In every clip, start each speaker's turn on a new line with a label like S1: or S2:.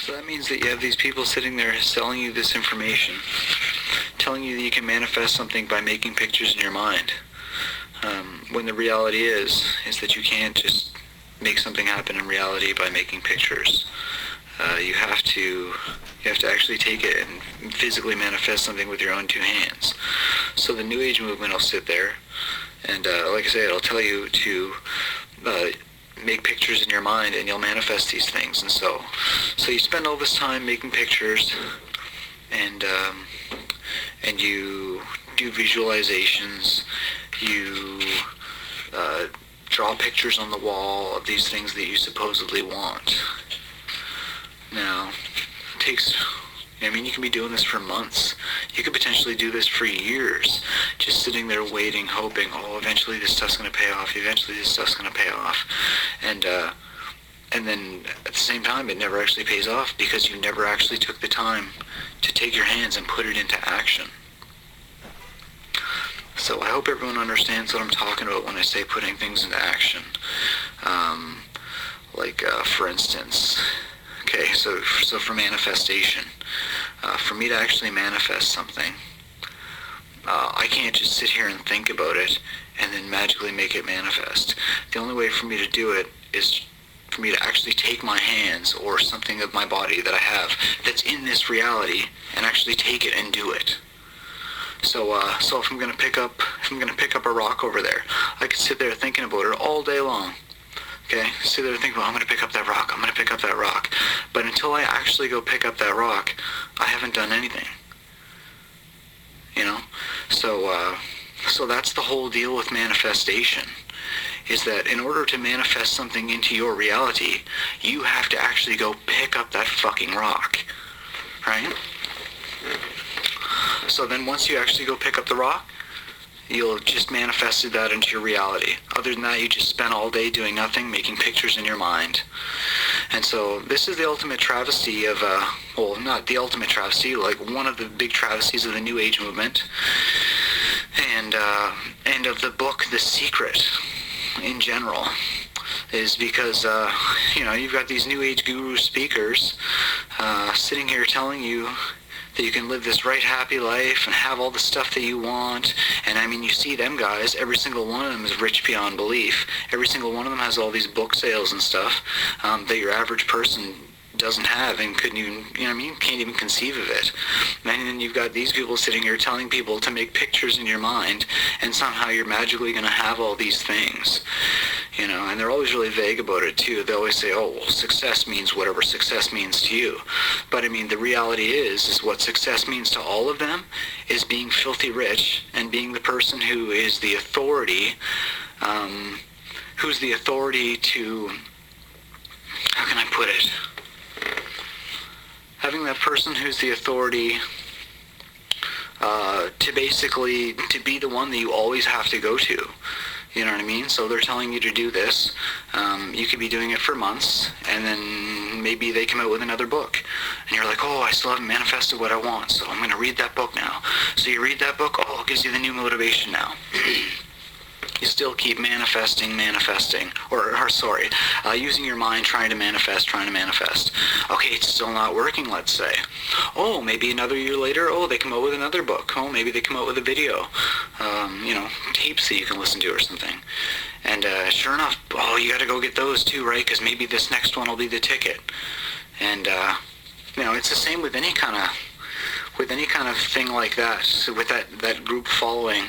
S1: So that means that you have these people sitting there selling you this information, telling you that you can manifest something by making pictures in your mind. When the reality is that you can't just make something happen in reality by making pictures. You have to actually take it and physically manifest something with your own two hands. So the New Age movement will sit there, and like I say, it'll tell you to make pictures in your mind, and you'll manifest these things. And so you spend all this time making pictures, and you do visualizations. You draw pictures on the wall of these things that you supposedly want. Now, it takes, I mean, you can be doing this for months. You could potentially do this for years, just sitting there waiting, hoping, oh, eventually this stuff's going to pay off, eventually this stuff's going to pay off. And then at the same time, it never actually pays off because you never actually took the time to take your hands and put it into action. So I hope everyone understands what I'm talking about when I say putting things into action. For instance, okay, so for manifestation, for me to actually manifest something, I can't just sit here and think about it and then magically make it manifest. The only way for me to do it is for me to actually take my hands or something of my body that I have that's in this reality and actually take it and do it. So if I'm gonna pick up a rock over there, I could sit there thinking about it all day long. Okay, sit there thinking, well, I'm gonna pick up that rock. I'm gonna pick up that rock. But until I actually go pick up that rock, I haven't done anything. You know, so that's the whole deal with manifestation. Is that in order to manifest something into your reality, you have to actually go pick up that fucking rock, right? So then once you actually go pick up the rock, you'll have just manifested that into your reality. Other than that, you just spent all day doing nothing, making pictures in your mind. And so this is the ultimate travesty of, well, not the ultimate travesty, like one of the big travesties of the New Age movement, and of the book The Secret in general, is because, you've got these New Age guru speakers sitting here telling you that you can live this right happy life and have all the stuff that you want. And I mean, you see them guys, every single one of them is rich beyond belief. Every single one of them has all these book sales and stuff that your average person doesn't have and couldn't even, can't even conceive of it. And then you've got these people sitting here telling people to make pictures in your mind, and somehow you're magically going to have all these things. And they're always really vague about it too. They always say, oh, well, success means whatever success means to you. But I mean, the reality is what success means to all of them is being filthy rich and being the person who is the authority, who's the authority to, how can I put it? Having that person who's the authority to be the one that you always have to go to. You know what I mean? So they're telling you to do this. You could be doing it for months, and then maybe they come out with another book. And you're like, oh, I still haven't manifested what I want, so I'm going to read that book now. So you read that book, oh, it gives you the new motivation now. You still keep manifesting, using your mind, trying to manifest. Okay, it's still not working, let's say. Oh, maybe another year later, oh, they come out with another book. Oh, maybe they come out with a video, tapes that you can listen to or something. And sure enough, oh, you got to go get those too, right? Because maybe this next one will be the ticket. And, it's the same with any kind of thing like that. So with that group following,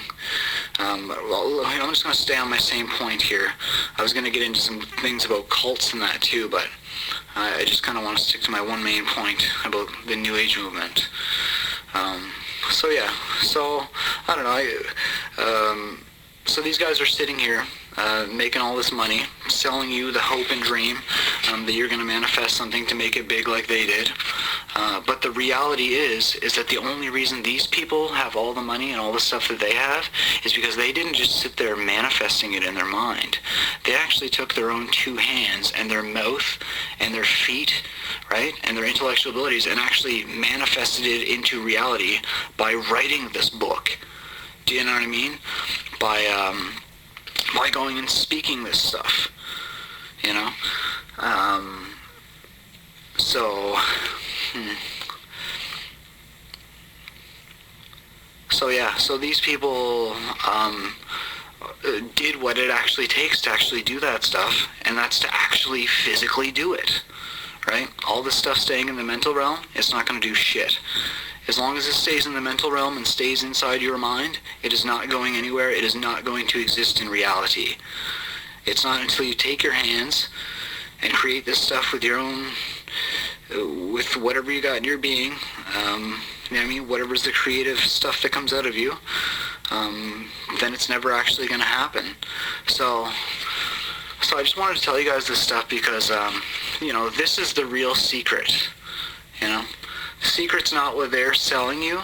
S1: I'm just going to stay on my same point here. I was going to get into some things about cults and that too, but I just kind of want to stick to my one main point about the New Age movement. So I don't know. So these guys are sitting here making all this money, selling you the hope and dream that you're going to manifest something to make it big like they did. But the reality is that the only reason these people have all the money and all the stuff that they have is because they didn't just sit there manifesting it in their mind. They actually took their own two hands and their mouth and their feet, right, and their intellectual abilities and actually manifested it into reality by writing this book. Do you know what I mean? By going and speaking this stuff, So, so these people did what it actually takes to actually do that stuff, and that's to actually physically do it, right? All this stuff staying in the mental realm, it's not going to do shit. As long as it stays in the mental realm and stays inside your mind, it is not going anywhere. It is not going to exist in reality. It's not until you take your hands and create this stuff with your own, with whatever you got in your being, you know what I mean, whatever's the creative stuff that comes out of you, then it's never actually going to happen. So I just wanted to tell you guys this stuff because, you know, this is the real secret, you know. The secret's not what they're selling you.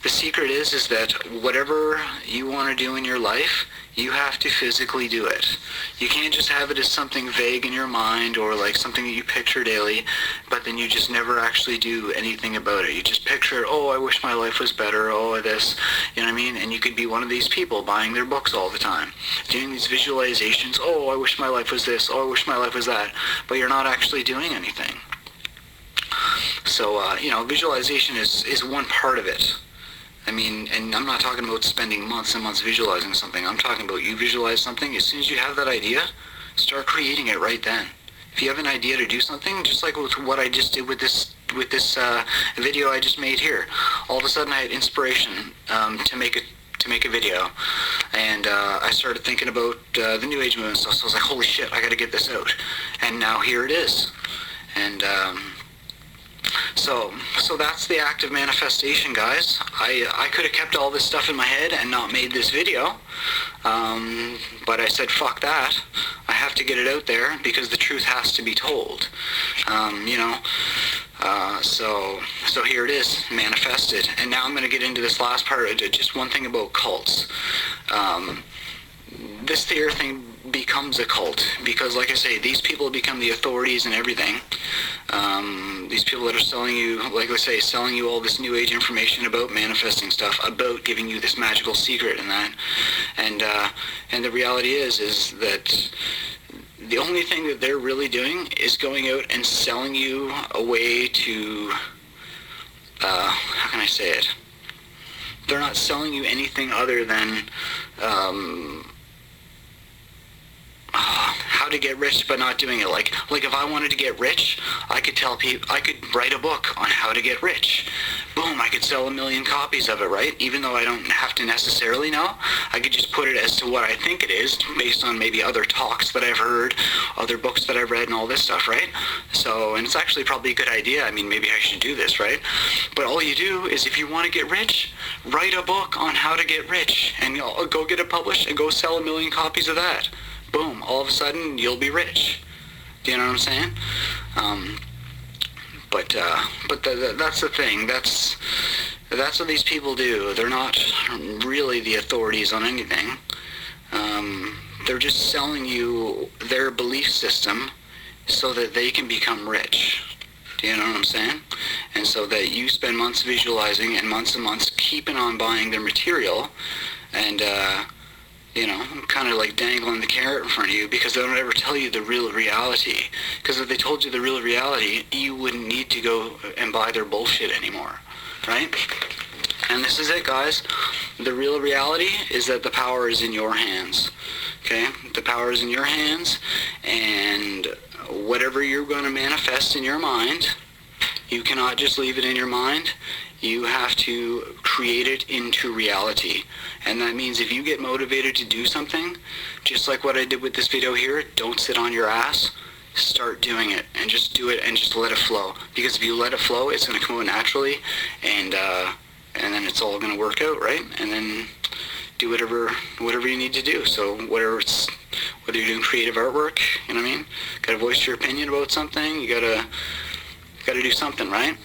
S1: The secret is that whatever you want to do in your life, you have to physically do it. You can't just have it as something vague in your mind or like something that you picture daily, but then you just never actually do anything about it. You just picture, oh, I wish my life was better, oh, this, you know what I mean? And you could be one of these people buying their books all the time, doing these visualizations, oh, I wish my life was this, oh, I wish my life was that, but you're not actually doing anything. So, you know, visualization is one part of it. I mean, and I'm not talking about spending months and months visualizing something. I'm talking about you visualize something. As soon as you have that idea, start creating it right then. If you have an idea to do something, just like with what I just did with this video I just made here, all of a sudden I had inspiration to make a video, and I started thinking about the New Age movement stuff. So I was like, holy shit, I got to get this out, and now here it is, and. So that's the act of manifestation, guys. I could have kept all this stuff in my head and not made this video, but I said fuck that. I have to get it out there because the truth has to be told. You know, so here it is, manifested. And now I'm going to get into this last part, just one thing about cults. This theory thing becomes a cult because, like I say, these people become the authorities and everything. These people that are selling you, like I say, selling you all this new age information about manifesting stuff, about giving you this magical secret and that. And the reality is that the only thing that they're really doing is going out and selling you a way to, how can I say it? They're not selling you anything other than, how to get rich but not doing it. Like if I wanted to get rich, I could tell people, I could write a book on how to get rich. Boom, I could sell 1 million copies of it, right? Even though I don't have to necessarily know, I could just put it as to what I think it is based on maybe other talks that I've heard, other books that I've read and all this stuff, right? So, and it's actually probably a good idea. I mean, maybe I should do this, right? But all you do is, if you want to get rich, write a book on how to get rich and you'll go get it published and go sell 1 million copies of that. Boom, all of a sudden you'll be rich. Do you know what I'm saying? But that's the thing. That's what these people do. They're not really the authorities on anything. They're just selling you their belief system so that they can become rich. Do you know what I'm saying? And so that you spend months visualizing and months keeping on buying their material, and you know, kind of like dangling the carrot in front of you, because they don't ever tell you the real reality. Because if they told you the real reality, you wouldn't need to go and buy their bullshit anymore, right? And this is it, guys. The real reality is that the power is in your hands, okay? The power is in your hands, and whatever you're going to manifest in your mind, you cannot just leave it in your mind. You have to create it into reality. And that means if you get motivated to do something, just like what I did with this video here, don't sit on your ass. Start doing it, and just do it, and just let it flow. Because if you let it flow, it's going to come out naturally, and then it's all going to work out, right? And then do whatever you need to do. So whether you're doing creative artwork, you know what I mean? Got to voice your opinion about something. You got to do something, right?